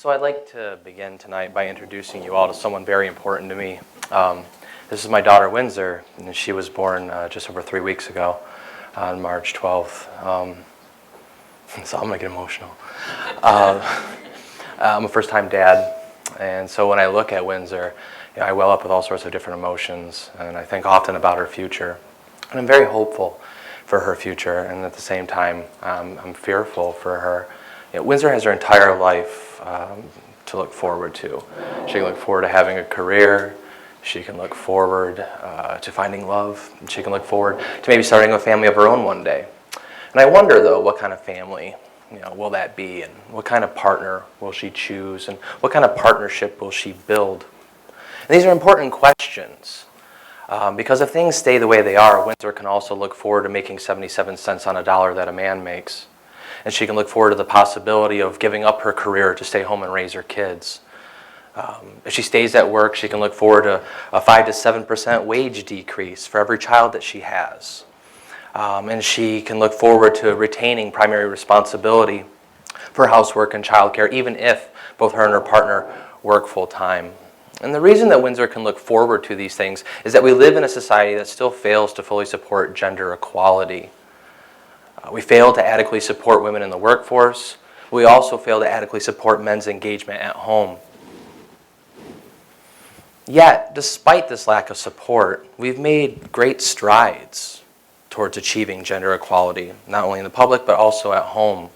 So I'd like to begin tonight by introducing you all to someone very important to me. This is my daughter, Windsor, and she was born just over 3 weeks ago on March 12th. So I'm going to get emotional. I'm a first-time dad, and so when I look at Windsor, I well up with all sorts of different emotions, and I think often about her future. And I'm very hopeful for her future, and at the same time, I'm fearful for her. Windsor has her entire life to look forward to. She can look forward to having a career. She can look forward to finding love. And she can look forward to maybe starting a family of her own one day. And I wonder, though, what kind of family will that be, and what kind of partner will she choose, and what kind of partnership will she build? And these are important questions. Because if things stay the way they are, Windsor can also look forward to making 77 cents on a dollar that a man makes. And she can look forward to the possibility of giving up her career to stay home and raise her kids. If she stays at work, she can look forward to a 5 to 7% wage decrease for every child that she has. And she can look forward to retaining primary responsibility for housework and childcare, even if both her and her partner work full-time. And the reason that Windsor can look forward to these things is that we live in a society that still fails to fully support gender equality. We fail to adequately support women in the workforce. We also fail to adequately support men's engagement at home. Yet, despite this lack of support, we've made great strides towards achieving gender equality, not only in the public, but also at home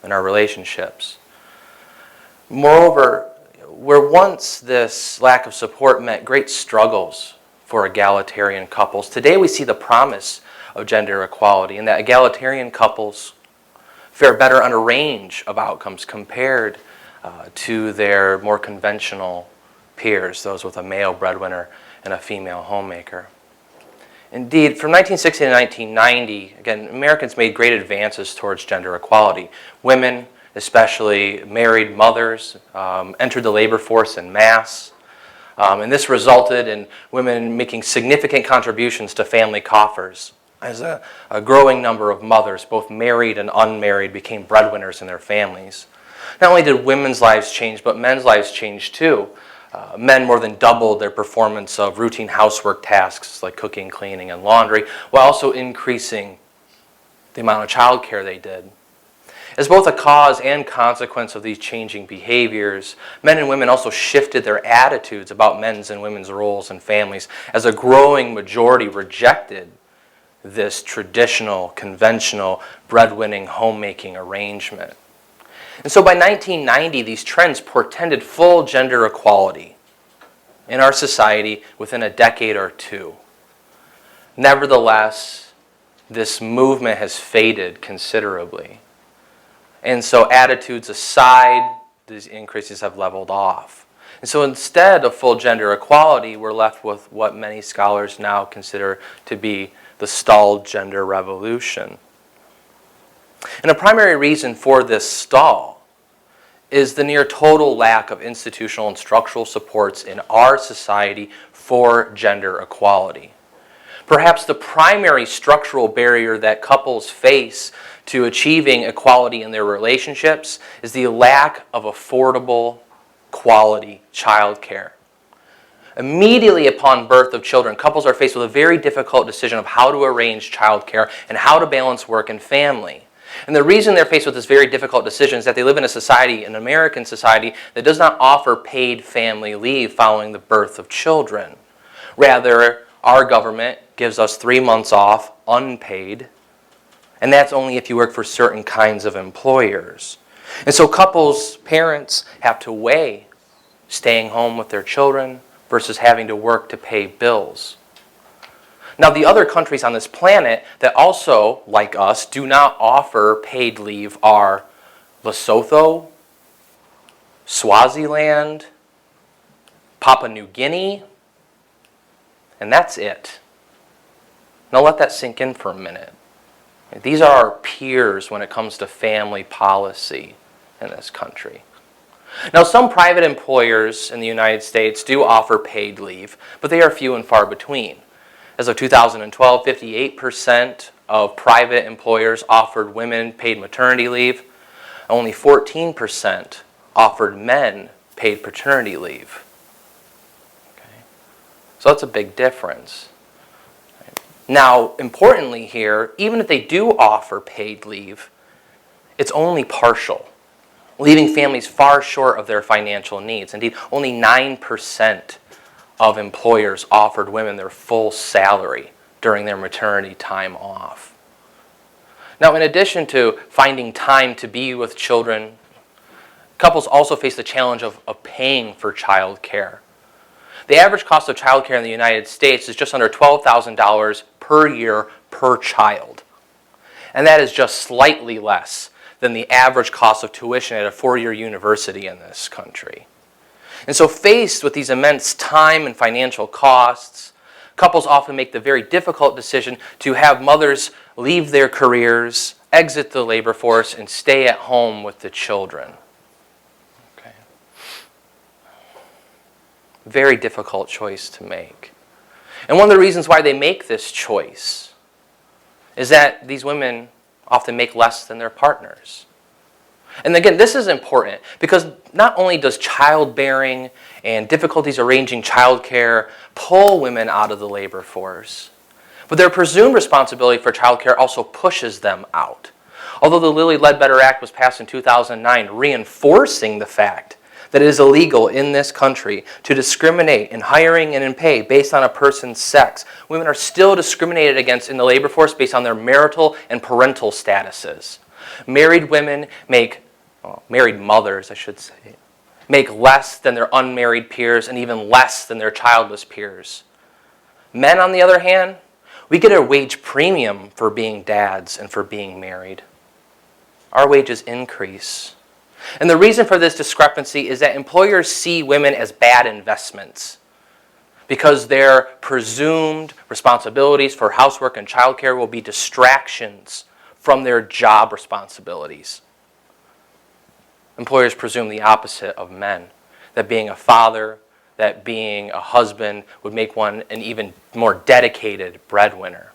in our relationships. Moreover, where once this lack of support meant great struggles for egalitarian couples, today we see the promise of gender equality, and that egalitarian couples fare better on a range of outcomes compared to their more conventional peers, those with a male breadwinner and a female homemaker. Indeed, from 1960 to 1990, again, Americans made great advances towards gender equality. Women, especially married mothers, entered the labor force en masse. And this resulted in women making significant contributions to family coffers, as a growing number of mothers, both married and unmarried, became breadwinners in their families. Not only did women's lives change, but men's lives changed too. Men more than doubled their performance of routine housework tasks like cooking, cleaning, and laundry, while also increasing the amount of child care they did. As both a cause and consequence of these changing behaviors, men and women also shifted their attitudes about men's and women's roles in families, as a growing majority rejected this traditional, conventional, breadwinning, homemaking arrangement. And so by 1990, these trends portended full gender equality in our society within a decade or two. Nevertheless, this movement has faded considerably. And so attitudes aside, these increases have leveled off. And so instead of full gender equality, we're left with what many scholars now consider to be the stalled gender revolution. And a primary reason for this stall is the near total lack of institutional and structural supports in our society for gender equality. Perhaps the primary structural barrier that couples face to achieving equality in their relationships is the lack of affordable, quality childcare. Immediately upon birth of children, couples are faced with a very difficult decision of how to arrange childcare and how to balance work and family. And the reason they're faced with this very difficult decision is that they live in a society, an American society, that does not offer paid family leave following the birth of children. Rather, our government gives us 3 months off, unpaid, and that's only if you work for certain kinds of employers. And so couples, parents, have to weigh staying home with their children versus having to work to pay bills. Now, the other countries on this planet that also, like us, do not offer paid leave are Lesotho, Swaziland, Papua New Guinea, and that's it. Now let that sink in for a minute. These are our peers when it comes to family policy in this country. Now, some private employers in the United States do offer paid leave, but they are few and far between. As of 2012, 58% of private employers offered women paid maternity leave. Only 14% offered men paid paternity leave. Okay. So that's a big difference. Now, importantly here, even if they do offer paid leave, it's only partial, leaving families far short of their financial needs. Indeed, only 9% of employers offered women their full salary during their maternity time off. Now, in addition to finding time to be with children, couples also face the challenge of paying for child care. The average cost of child care in the United States is just under $12,000 per year per child. And that is just slightly less than the average cost of tuition at a four-year university in this country. And so faced with these immense time and financial costs, couples often make the very difficult decision to have mothers leave their careers, exit the labor force, and stay at home with the children. Okay. Very difficult choice to make. And one of the reasons why they make this choice is that these women often make less than their partners. And again, this is important because not only does childbearing and difficulties arranging childcare pull women out of the labor force, but their presumed responsibility for childcare also pushes them out. Although the Lilly Ledbetter Act was passed in 2009, reinforcing the fact that it is illegal in this country to discriminate in hiring and in pay based on a person's sex, women are still discriminated against in the labor force based on their marital and parental statuses. Married women married mothers, I should say, make less than their unmarried peers and even less than their childless peers. Men, on the other hand, we get a wage premium for being dads and for being married. Our wages increase. And the reason for this discrepancy is that employers see women as bad investments because their presumed responsibilities for housework and childcare will be distractions from their job responsibilities. Employers presume the opposite of men, that being a father, that being a husband would make one an even more dedicated breadwinner.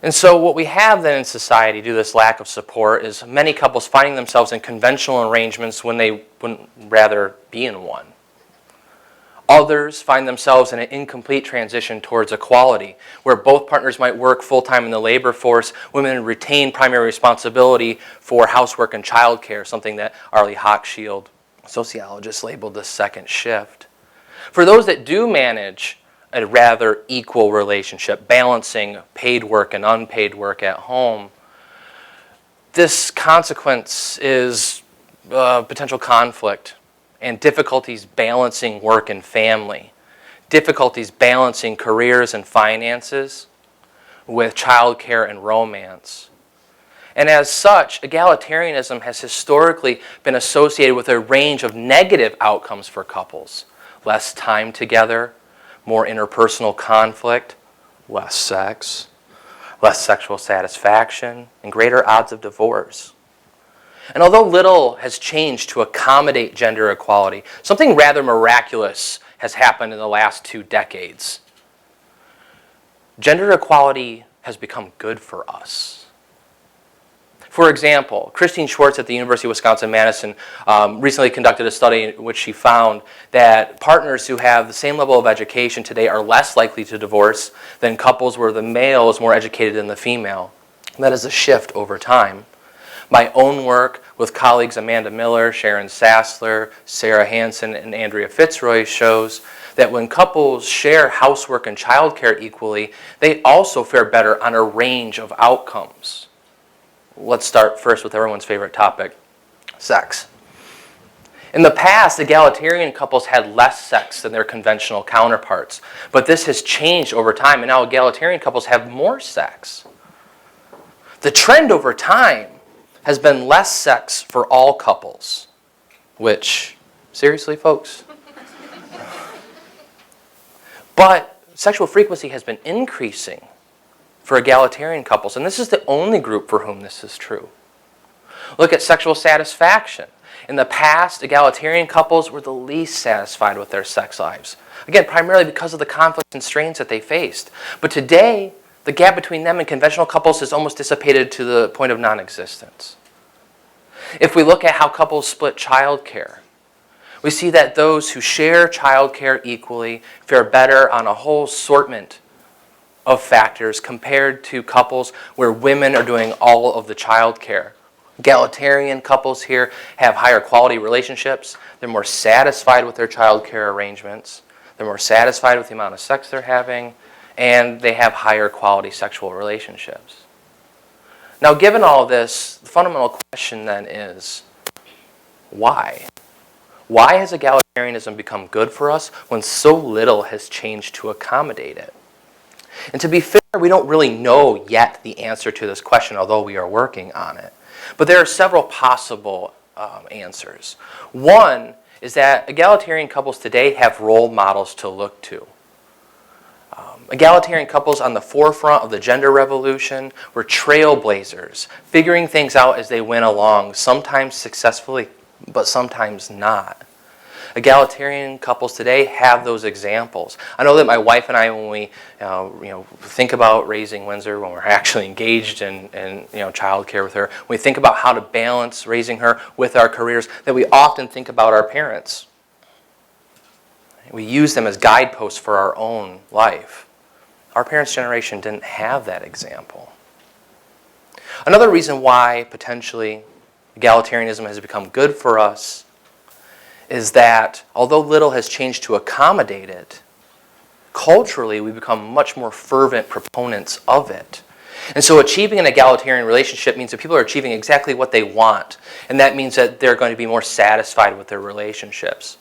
And so what we have then in society due to this lack of support is many couples finding themselves in conventional arrangements when they wouldn't rather be in one. Others find themselves in an incomplete transition towards equality, where both partners might work full-time in the labor force, women retain primary responsibility for housework and childcare, something that Arlie Hochschild, sociologist, labeled the second shift. For those that do manage a rather equal relationship, balancing paid work and unpaid work at home, this consequence is potential conflict and difficulties balancing work and family, difficulties balancing careers and finances with childcare and romance. And as such, egalitarianism has historically been associated with a range of negative outcomes for couples. Less time together, more interpersonal conflict, less sex, less sexual satisfaction, and greater odds of divorce. And although little has changed to accommodate gender equality, something rather miraculous has happened in the last 2 decades. Gender equality has become good for us. For example, Christine Schwartz at the University of Wisconsin-Madison recently conducted a study in which she found that partners who have the same level of education today are less likely to divorce than couples where the male is more educated than the female. And that is a shift over time. My own work with colleagues Amanda Miller, Sharon Sassler, Sarah Hansen, and Andrea Fitzroy shows that when couples share housework and childcare equally, they also fare better on a range of outcomes. Let's start first with everyone's favorite topic, sex. In the past, egalitarian couples had less sex than their conventional counterparts, but this has changed over time, and now egalitarian couples have more sex. The trend over time has been less sex for all couples, which, seriously, folks? But sexual frequency has been increasing for egalitarian couples, and this is the only group for whom this is true. Look at sexual satisfaction. In the past, egalitarian couples were the least satisfied with their sex lives. Again, primarily because of the conflicts and strains that they faced. But today, the gap between them and conventional couples has almost dissipated to the point of non-existence. If we look at how couples split childcare, we see that those who share childcare equally fare better on a whole assortment of factors compared to couples where women are doing all of the childcare. Egalitarian couples here have higher quality relationships. They're more satisfied with their childcare arrangements. They're more satisfied with the amount of sex they're having, and they have higher quality sexual relationships. Now, given all this, the fundamental question then is, why? Why has egalitarianism become good for us when so little has changed to accommodate it? And to be fair, we don't really know yet the answer to this question, although we are working on it. But there are several possible answers. One is that egalitarian couples today have role models to look to. Egalitarian couples on the forefront of the gender revolution were trailblazers, figuring things out as they went along, sometimes successfully, but sometimes not. Egalitarian couples today have those examples. I know that my wife and I, when we think about raising Windsor, when we're actually engaged in child care with her, when we think about how to balance raising her with our careers, that we often think about our parents. We use them as guideposts for our own life. Our parents' generation didn't have that example. Another reason why potentially egalitarianism has become good for us is that although little has changed to accommodate it, culturally we become much more fervent proponents of it. And so achieving an egalitarian relationship means that people are achieving exactly what they want, and that means that they're going to be more satisfied with their relationships.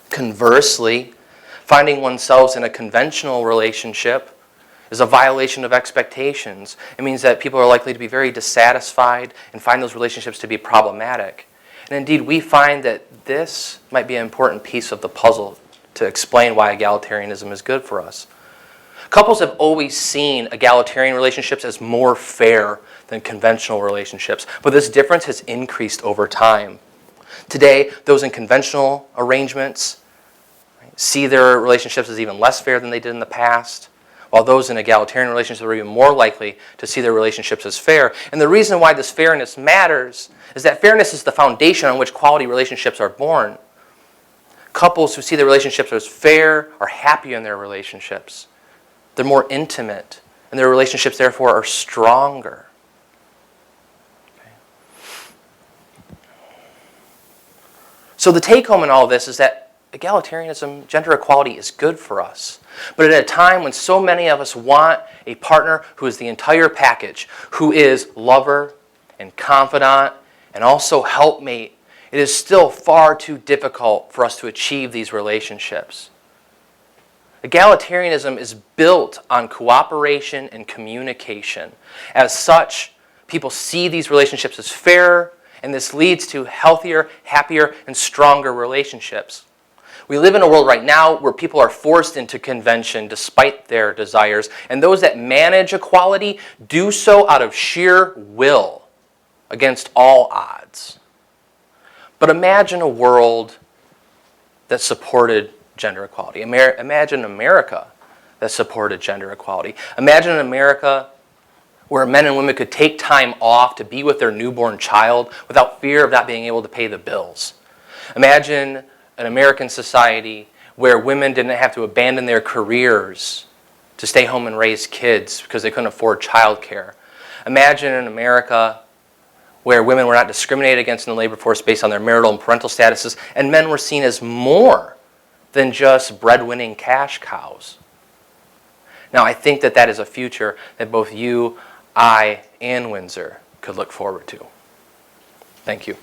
Conversely, finding oneself in a conventional relationship is a violation of expectations. It means that people are likely to be very dissatisfied and find those relationships to be problematic. And indeed, we find that this might be an important piece of the puzzle to explain why egalitarianism is good for us. Couples have always seen egalitarian relationships as more fair than conventional relationships, but this difference has increased over time. Today, those in conventional arrangements see their relationships as even less fair than they did in the past, while those in egalitarian relationships are even more likely to see their relationships as fair. And the reason why this fairness matters is that fairness is the foundation on which quality relationships are born. Couples who see their relationships as fair are happier in their relationships. They're more intimate, and their relationships therefore are stronger. Okay. So the take home in all this is that egalitarianism, gender equality, is good for us. But at a time when so many of us want a partner who is the entire package, who is lover and confidant and also helpmate, it is still far too difficult for us to achieve these relationships. Egalitarianism is built on cooperation and communication. As such, people see these relationships as fairer, and this leads to healthier, happier, and stronger relationships. We live in a world right now where people are forced into convention despite their desires, and those that manage equality do so out of sheer will against all odds. But imagine a world that supported gender equality. Imagine America that supported gender equality. Imagine an America where men and women could take time off to be with their newborn child without fear of not being able to pay the bills. Imagine an American society where women didn't have to abandon their careers to stay home and raise kids because they couldn't afford childcare. Imagine an America where women were not discriminated against in the labor force based on their marital and parental statuses, and men were seen as more than just breadwinning cash cows. Now, I think that that is a future that both you, I, and Windsor could look forward to. Thank you.